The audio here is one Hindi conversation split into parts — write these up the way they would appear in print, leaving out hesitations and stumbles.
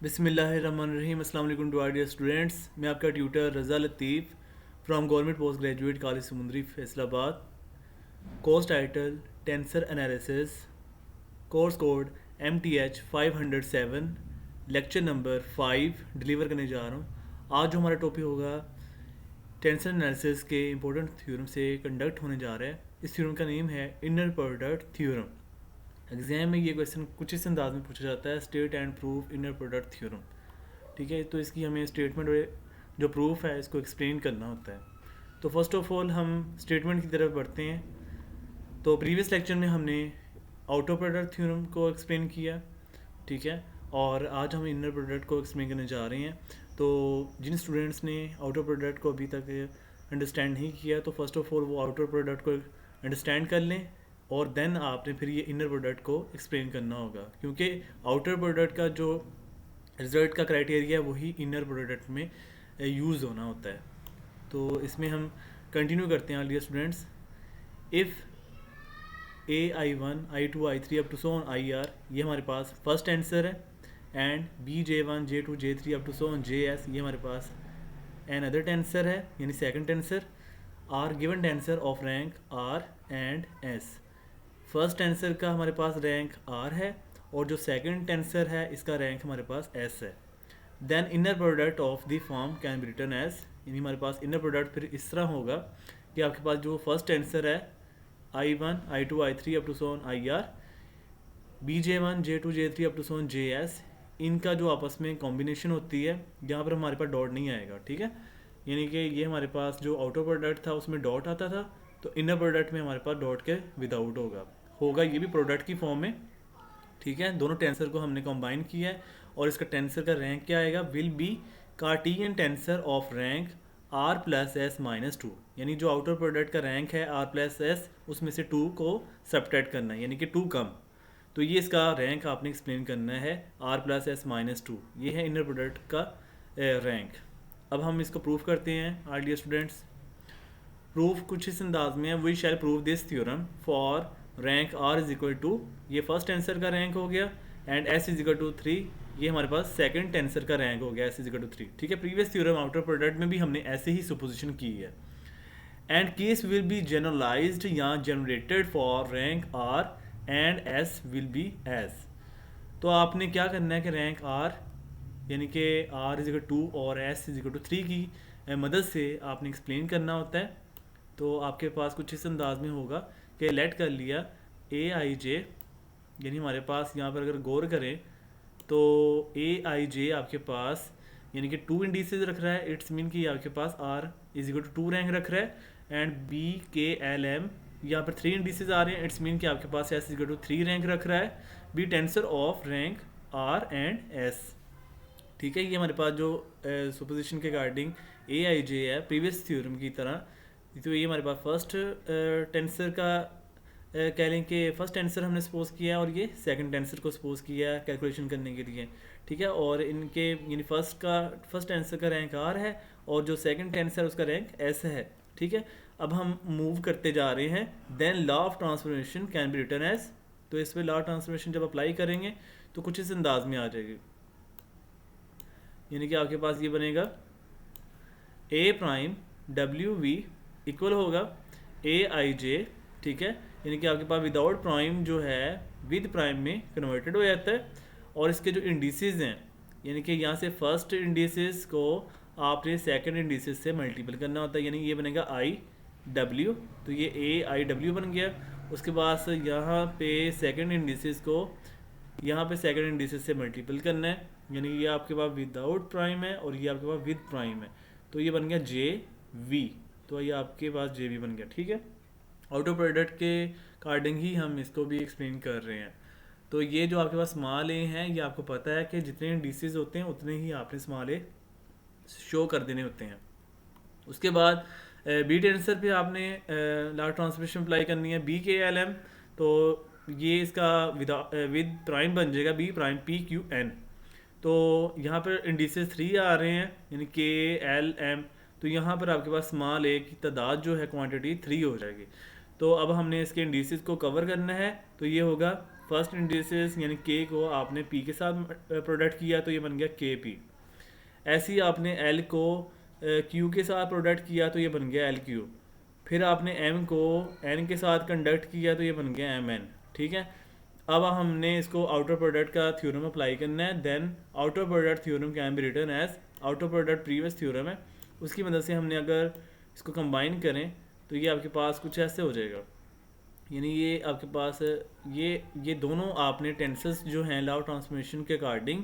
बिस्मिल्लाहिर्रहमानिर्रहीम। अस्सलाम वालेकुम टू आवर डियर स्टूडेंट्स। मैं आपका tutor Raza Latif from government post graduate college Samundri Faisalabad. Course title tensor analysis, course code MTH 507, lecture number 5 deliver करने जा रहा हूँ। आज जो हमारा टॉपिक होगा टेंसर एनालिसिस के इंपॉर्टेंट थ्योरम से कंडक्ट होने जा रहा है। इस थ्योरम का नेम है इनर प्रोडक्ट थ्योरम। एग्जाम में ये क्वेश्चन कुछ इस अंदाज में पूछा जाता है, state and proof inner product theorem. ठीक है, तो इसकी हमें स्टेटमेंट और जो प्रूफ है इसको एक्सप्लेन करना होता है। तो फर्स्ट ऑफ ऑल हम स्टेटमेंट की तरफ बढ़ते हैं। तो प्रीवियस लेक्चर में हमने आउटर प्रोडक्ट थ्योरम को एक्सप्लेन किया, ठीक है, और आज हम इनर प्रोडक्ट को एक्सप्लेन करने जा रहे हैं। तो जिन स्टूडेंट्स ने आउटर प्रोडक्ट को अभी तक अंडरस्टैंड नहीं किया तो फर्स्ट ऑफ ऑल वो आउटर प्रोडक्ट को अंडरस्टैंड कर लें और देन आपने फिर ये इनर प्रोडक्ट को एक्सप्लेन करना होगा, क्योंकि आउटर प्रोडक्ट का जो रिजल्ट का क्राइटेरिया वही इनर प्रोडक्ट में यूज़ होना होता है। तो इसमें हम कंटिन्यू करते हैं dear students. If AI1 I2 I3 up to so on IR, ये हमारे पास फर्स्ट आंसर है, and BJ1 J2 J3 up to so on JS, ये हमारे पास एन अदर टेंसर है यानी second tensor. Are given tensor of rank R and S। First tensor का हमारे पास रैंक R है और जो सेकंड टेंसर है इसका रैंक हमारे पास S है। Then inner product of the form can be written as, यानी हमारे पास इनर प्रोडक्ट फिर इस तरह होगा कि आपके पास जो फर्स्ट टेंसर है I1 I2 I3 up to so on IR, BJ1 J2 J3 up to so on JS, इनका जो आपस में कॉम्बिनेशन होती है, यहाँ पर हमारे पास डॉट नहीं आएगा। ठीक है, यानी कि ये हमारे पास जो आउटर प्रोडक्ट था उसमें डॉट आता था, तो इनर प्रोडक्ट में हमारे पास डॉट के विदाउट होगा ये भी प्रोडक्ट की फॉर्म में। ठीक है, दोनों टेंसर को हमने कंबाइन किया है और इसका टेंसर का रैंक क्या आएगा, will be cartesian tensor of rank R plus S minus two, यानी जो आउटर प्रोडक्ट का रैंक है R प्लस एस उसमें से 2 को सब्ट्रैक्ट करना है, यानी कि 2 कम, तो ये इसका रैंक आपने एक्सप्लेन करना है R plus S minus to. ये है इनर प्रोडक्ट का रैंक। अब हम इसको प्रूफ करते हैं आर डियर स्टूडेंट्स। प्रूफ कुछ इस अंदाज में है, we shall prove this theorem for rank R is equal to, ये फर्स्ट आंसर का रैंक हो गया, and S is equal to 3, ये हमारे पास सेकंड टेंसर का रैंक हो गया, S इज इक्वल टू 3। ठीक है, प्रीवियस थ्योरम आउटर प्रोडक्ट में भी हमने ऐसे ही सुपोजिशन की है। And case will be generalised या generated for rank R and S will be S. तो आपने क्या करना है कि रैंक R यानी कि R इज इक्वल टू और S इज इक्वल टू 3 की मदद से आपने एक्सप्लेन करना होता है। तो आपके पास कुछ इस अंदाज में होगा कि लेट कर लिया AIJ, यानी हमारे पास यहाँ पर अगर गौर करें तो AIJ आपके पास यानी कि 2 इंडिसेस रख रहा है, इट्स मीन कि आपके पास R is equal to 2 rank रख रहा है, एंड BKLM यहाँ पर 3 इंडिसेस आ रहे हैं, इट्स मीन कि आपके पास S is equal to 3 rank रख रहा है, be tensor of rank R and S। ठीक है, ये हमारे पास जो सुपोजिशन के रिगार्डिंग AIJ है प्रीवियस थ्योरम की तरह, तो ये हमारे पास फर्स्ट टेंसर का कह लें कि फर्स्ट टेंसर हमने सपोज किया है और ये सेकंड टेंसर को सपोज किया है कैलकुलेशन करने के लिए। ठीक है, और इनके यानी फर्स्ट टेंसर का रैंक R है और जो सेकंड टेंसर उसका रैंक S है। ठीक है, अब हम मूव करते जा रहे हैं। Then law of transformation can be written as, तो इस पर लॉ ऑफ ट्रांसफॉर्मेशन जब अप्लाई करेंगे तो कुछ इस अंदाज में आ जाएगी, यानी कि आपके पास ये बनेगा A प्राइम WV इक्वल होगा AIJ। ठीक है, यानी कि आपके पास विदाउट प्राइम जो है विद प्राइम में कन्वर्टेड हो जाता है, और इसके जो इंडिसेस हैं यानी कि यहाँ से फर्स्ट इंडिसेस को आपने सेकंड इंडिसेस से मल्टीपल करना होता है, यानी ये बनेगा IW, तो ये AIW बन गया। उसके बाद यहाँ पे सेकंड इंडिसेस को यहाँ पे सेकंड इंडिसेस से मल्टीपल करना है, यानी ये आपके पास विदाउट प्राइम है और ये आपके पास विद प्राइम है, तो ये बन गया JV, तो ये आपके पास JV बन गया। ठीक है, आउटर प्रोडक्ट के अकॉर्डिंग ही हम इसको भी एक्सप्लेन कर रहे हैं। तो ये जो आपके पास स्मॉल ए हैं, ये आपको पता है कि जितने इंडिसेस होते हैं उतने ही आपने स्मॉल ए शो कर देने होते हैं। उसके बाद बी टेंसर पे आपने लॉ ट्रांसफॉर्मेशन अप्लाई करनी है BKLM, तो ये इसका विद प्राइम बन जाएगा B प्राइम PQN। तो यहाँ पर इंडिसेस 3 आ रहे हैं यानी KLM, तो यहाँ पर आपके पास स्मॉल ए की तादाद जो है क्वांटिटी 3 हो जाएगी। तो अब हमने इसके इंडिसेस को कवर करना है, तो ये होगा फर्स्ट इंडिसेस यानी के को आपने पी के साथ प्रोडक्ट किया तो ये बन गया के पी। ऐसे ही आपने एल को क्यू के साथ प्रोडक्ट किया तो ये बन गया एल क्यू। फिर आपने एम को एन के साथ कंडक्ट किया तो ये बन गया एम एन। ठीक है, अब हमने इसको आउटर प्रोडक्ट का थ्योरम अप्लाई करना है। Then outer product theorem can be written as outer product previous theorem है, उसकी मदद से हमने अगर इसको कंबाइन करें तो ये आपके पास कुछ ऐसे हो जाएगा। यानी ये आपके पास ये दोनों आपने टेंसेस जो हैं लॉ ऑफ ट्रांसफॉर्मेशन के अकॉर्डिंग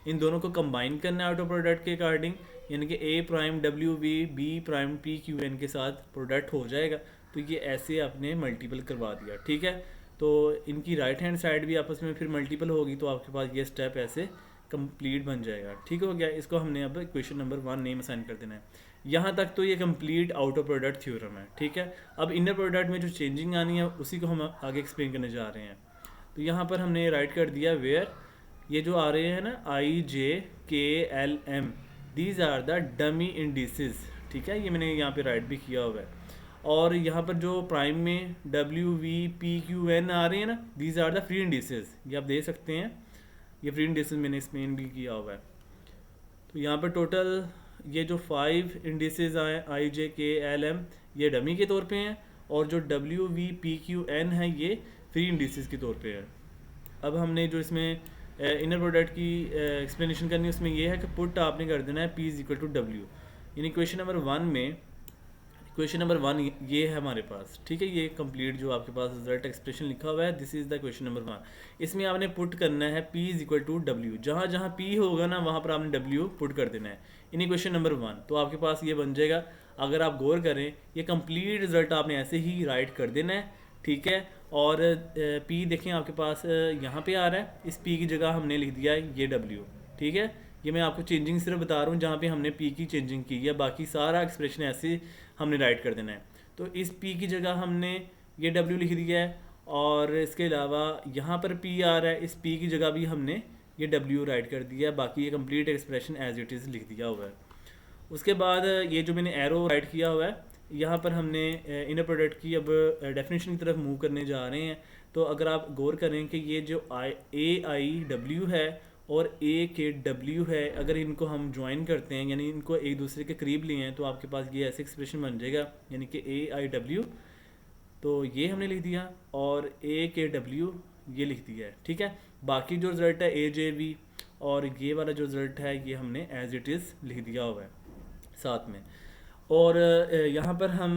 इन दोनों को कंबाइन करना है आउटर प्रोडक्ट के अकॉर्डिंग, यानी कि A prime W V B prime P Q N के साथ प्रोडक्ट हो जाएगा। तो ये ऐसे आपने मल्टीपल करवा दिया। ठीक है, तो इनकी राइट हैंड साइड भी आपस में फिर मल्टीपल होगी तो आपके पास ये स्टेप ऐसे कंप्लीट बन जाएगा। ठीक हो गया, इसको हमने अब क्वेश्चन नंबर 1 नेम असाइन कर देना है। यहाँ तक तो ये कंप्लीट आउटर प्रोडक्ट थ्योरम है। ठीक है, अब इनर प्रोडक्ट में जो चेंजिंग आनी है उसी को हम आगे एक्सप्लेन करने जा रहे हैं। तो यहाँ पर हमने राइट कर दिया वेयर ये जो आ रहे हैं ना i j k l m these are the dummy indices. ठीक है, ये मैंने यहाँ पे राइट भी किया हुआ है। और यहाँ पर जो प्राइम में W V P Q N आ रहे हैं ना these are the free indices, ये आप देख सकते हैं, ये फ्री इंडिसेस मैंने एक्सप्लेन भी किया हुआ है। तो यहाँ पर टोटल ये जो 5 इंडिसेस आए आई जे के एल एम ये डमी के तौर पे हैं, और जो डब्ल्यू वी पी क्यू एन है ये फ्री इंडिसेस के तौर पे है। अब हमने जो इसमें इनर प्रोडक्ट की एक्सप्लेनेशन करनी है उसमें ये है कि पुट आपने कर देना है P इज इक्वल टू डब्ल्यू। यानी क्वेश्चन नंबर 1 में क्वेश्चन नंबर 1 ये है हमारे पास। ठीक है, ये कंप्लीट जो आपके पास रिजल्ट एक्सप्रेशन लिखा हुआ है this is the question number 1। इसमें आपने पुट करना है P इज इक्वल टू डब्ल्यू, जहाँ जहाँ P होगा ना वहाँ पर आपने W पुट कर देना है यानी क्वेश्चन नंबर 1। तो आपके पास ये बन जाएगा, अगर आप गौर करें ये कंप्लीट रिजल्ट आपने ऐसे ही राइट कर देना है। ठीक है, और P देखें आपके पास यहाँ पे आ रहा है, इस P की जगह हमने लिख दिया है ये W। ठीक है, ये मैं आपको चेंजिंग सिर्फ बता रहा हूँ जहाँ पे हमने P की चेंजिंग की है, बाकी सारा एक्सप्रेशन ऐसे हमने राइट कर देना है। तो इस P की जगह हमने ये W लिख दिया है, और इसके अलावा यहाँ पर P आ रहा है, इस P की जगह भी हमने ये W राइट कर दिया है, बाकी ये complete expression as it is लिख दिया हुआ है। उसके बाद ये जो मैंने एरो राइट किया हुआ है यहाँ पर हमने इनर प्रोडक्ट की अब डेफिनेशन की तरफ मूव करने जा रहे हैं। तो अगर आप गौर करें कि ये जो आई डब्ल्यू है और ए के डब्ल्यू है, अगर इनको हम ज्वाइन करते हैं यानी इनको एक दूसरे के करीब लिए हैं तो आपके पास ये ऐसे एक्सप्रेशन बन जाएगा, यानी कि ए आई डब्ल्यू तो ये हमने लिख दिया और ए के डब्ल्यू ये लिख दिया है। ठीक है, बाकी जो रिजल्ट है ए जे वी और ये वाला जो रिजल्ट है ये हमने एज इट इज़ लिख दिया हुआ है साथ में। और यहाँ पर हम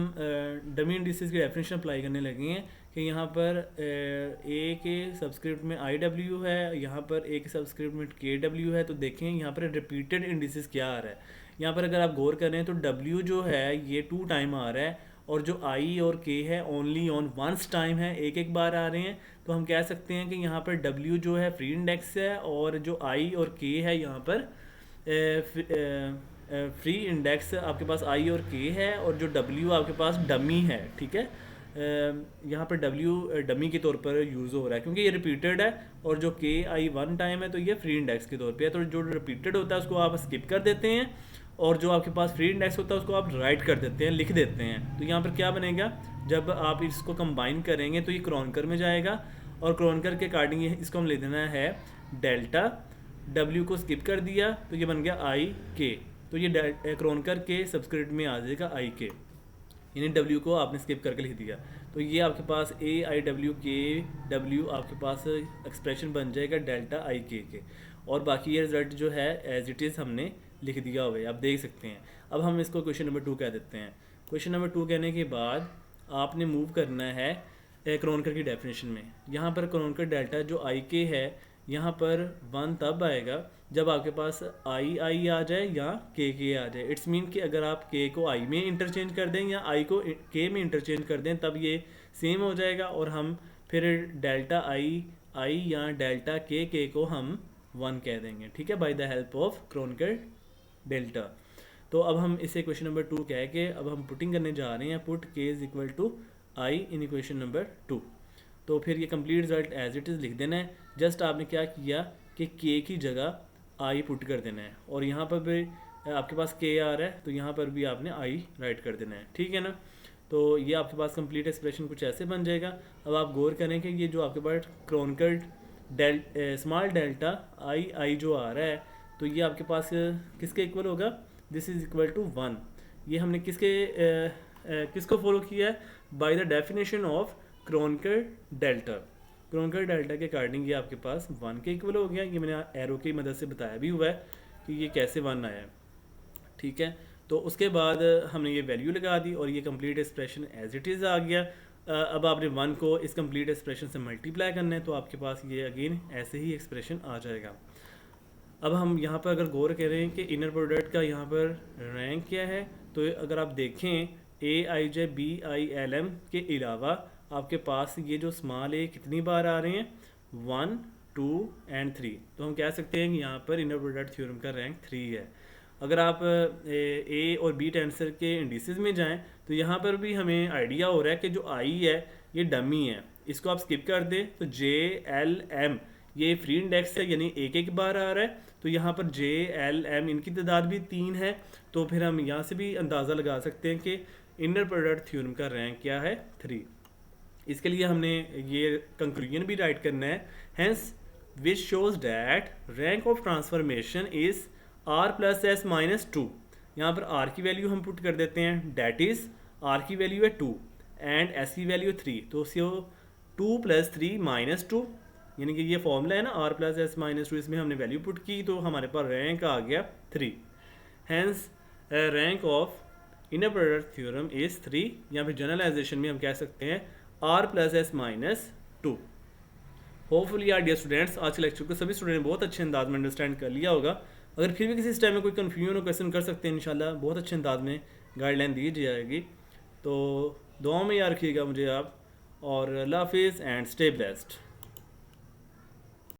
डमी इंडिसेस की डेफिनेशन अप्लाई करने लगे हैं कि यहाँ पर ए के सबस्क्रिप्ट में आई डब्ल्यू है, यहाँ पर ए के सबस्क्रिप्ट में के डब्ल्यू है। तो देखें यहाँ पर रिपीटेड इंडिसेस क्या आ रहा है। यहाँ पर अगर आप गौर करें तो डब्ल्यू जो है ये 2 टाइम आ रहा है, और जो आई और के है ओनली ऑन वंस टाइम है, एक एक बार आ रहे हैं। तो हम कह सकते हैं कि यहाँ पर डब्ल्यू जो है फ्री इंडेक्स है, और जो आई और के है यहाँ पर फ्री इंडेक्स आपके पास आई और के है, और जो डब्ल्यू आपके पास डमी है। ठीक है, यहाँ पर डब्ल्यू डमी के तौर पर यूज़ हो रहा है क्योंकि ये रिपीटेड है, और जो के आई 1 टाइम है तो ये फ्री इंडेक्स के तौर पे है। तो जो रिपीटेड होता है उसको आप स्किप कर देते हैं, और जो आपके पास फ्री इंडेक्स होता है उसको आप राइट कर देते हैं, लिख देते हैं। तो यहाँ पर क्या बनेगा, जब आप इसको कंबाइन करेंगे तो ये क्रॉनकर में जाएगा, और क्रॉनकर के अकॉर्डिंग इसको हम ले देना है डेल्टा। डब्ल्यू को स्किप कर दिया तो ये बन गया आई के, तो ये क्रॉनकर के सब्सक्रिप्ट में आ जाएगा आई के, यानी डब्ल्यू को आपने स्किप करके लिख दिया। तो ये आपके पास ए आई डब्ल्यू के डब्ल्यू आपके पास एक्सप्रेशन बन जाएगा डेल्टा आई के, और बाकी ये रिजल्ट जो है एज इट इज़ हमने लिख दिया हुआ है, आप देख सकते हैं। अब हम इसको क्वेश्चन नंबर 2 कह देते हैं। क्वेश्चन नंबर 2 कहने के बाद आपने मूव करना है क्रॉनकर की डेफिनेशन में। यहाँ पर क्रॉनकर डेल्टा जो आई के है यहाँ पर 1 तब आएगा जब आपके पास आई आ जाए या के आ जाए। इट्स मीन कि अगर आप के को आई में इंटरचेंज कर दें या आई को के में इंटरचेंज कर दें तब ये सेम हो जाएगा, और हम फिर डेल्टा आई या डेल्टा के को हम 1 कह देंगे। ठीक है, by the help of Kronecker delta. तो अब हम इसे क्वेश्चन नंबर 2 कह के अब हम पुटिंग करने जा रहे हैं, put k is equal to i in equation number 2। तो फिर ये complete result as it is लिख देना है। जस्ट आपने क्या किया कि के की जगह आई पुट कर देना है, और यहाँ पर भी आपके पास के आ रहा है तो यहाँ पर भी आपने आई राइट कर देना है। ठीक है ना, तो ये आपके पास कंप्लीट एक्सप्रेशन कुछ ऐसे बन जाएगा। अब आप गौर करें कि ये जो आपके पास क्रोनिकल स्मॉल डेल्टा आई आई जो आ रहा है, तो ये आपके पास किसके इक्वल होगा, दिस इज़ इक्वल टू 1। ये हमने किसको फॉलो किया है, by the definition of chronicle delta. Chronicle delta के अकॉर्डिंग ये आपके पास 1 के इक्वल हो गया। ये मैंने एरो की मदद से बताया भी हुआ है कि ये कैसे 1 आया है, ठीक है। तो उसके बाद हमने ये वैल्यू लगा दी और ये complete expression as it is आ गया। अब आपने 1 को इस कंप्लीट एक्सप्रेशन से मल्टीप्लाई करना है, तो आपके पास ये अगेन ऐसे ही एक्सप्रेशन आ जाएगा। अब हम यहाँ पर अगर गौर करें कि इनर प्रोडक्ट का यहाँ पर रैंक क्या है, तो अगर आप देखें AIJ BILM के अलावा आपके पास ये जो स्मॉल ए कितनी बार आ रहे हैं, 1 2 एंड 3। तो हम कह सकते हैं कि यहाँ पर इनर प्रोडक्ट थ्योरम का रैंक 3 है। अगर आप ए और बी टेंसर के इंडिसेस में जाएं, तो यहाँ पर भी हमें आइडिया हो रहा है कि जो आई है ये डमी है, इसको आप स्किप कर दें। तो JLM ये फ्री इंडेक्स है, यानी एक एक बार आ रहा है। तो यहाँ पर JLM इनकी तादाद भी 3 है। तो फिर हम यहाँ से भी अंदाज़ा लगा सकते हैं कि इनर प्रोडक्ट थ्योरम का रैंक क्या है, 3। इसके लिए हमने ये कंक्लूजन भी राइट करना है, hence which shows that rank of transformation is R+S-2। यहाँ पर R की वैल्यू हम पुट कर देते हैं, डैट इज़ R की वैल्यू है 2 एंड S की वैल्यू 3। तो 2 + 3 - 2, यानी कि ये फॉर्मूला है ना R+S-2, इसमें हमने वैल्यू पुट की तो हमारे पास रैंक आ गया 3। Hence rank of inner product theorem is 3, या फिर जनरलाइजेशन में हम कह सकते हैं R+S-2। होपफुली यार डियर स्टूडेंट्स, आज के लेक्चर को सभी स्टूडेंट ने बहुत अच्छे अंदाज में अंडरस्टैंड कर लिया होगा। अगर फिर भी किसी टाइम में कोई कन्फ्यूजन हो, क्वेश्चन कर सकते हैं, इंशाल्लाह बहुत अच्छे अंदाज में गाइडलाइन दी जाएगी। तो दुआ में याद रखिएगा मुझे आप, और अल्लाह हाफिज़ एंड स्टे ब्लेस्ड।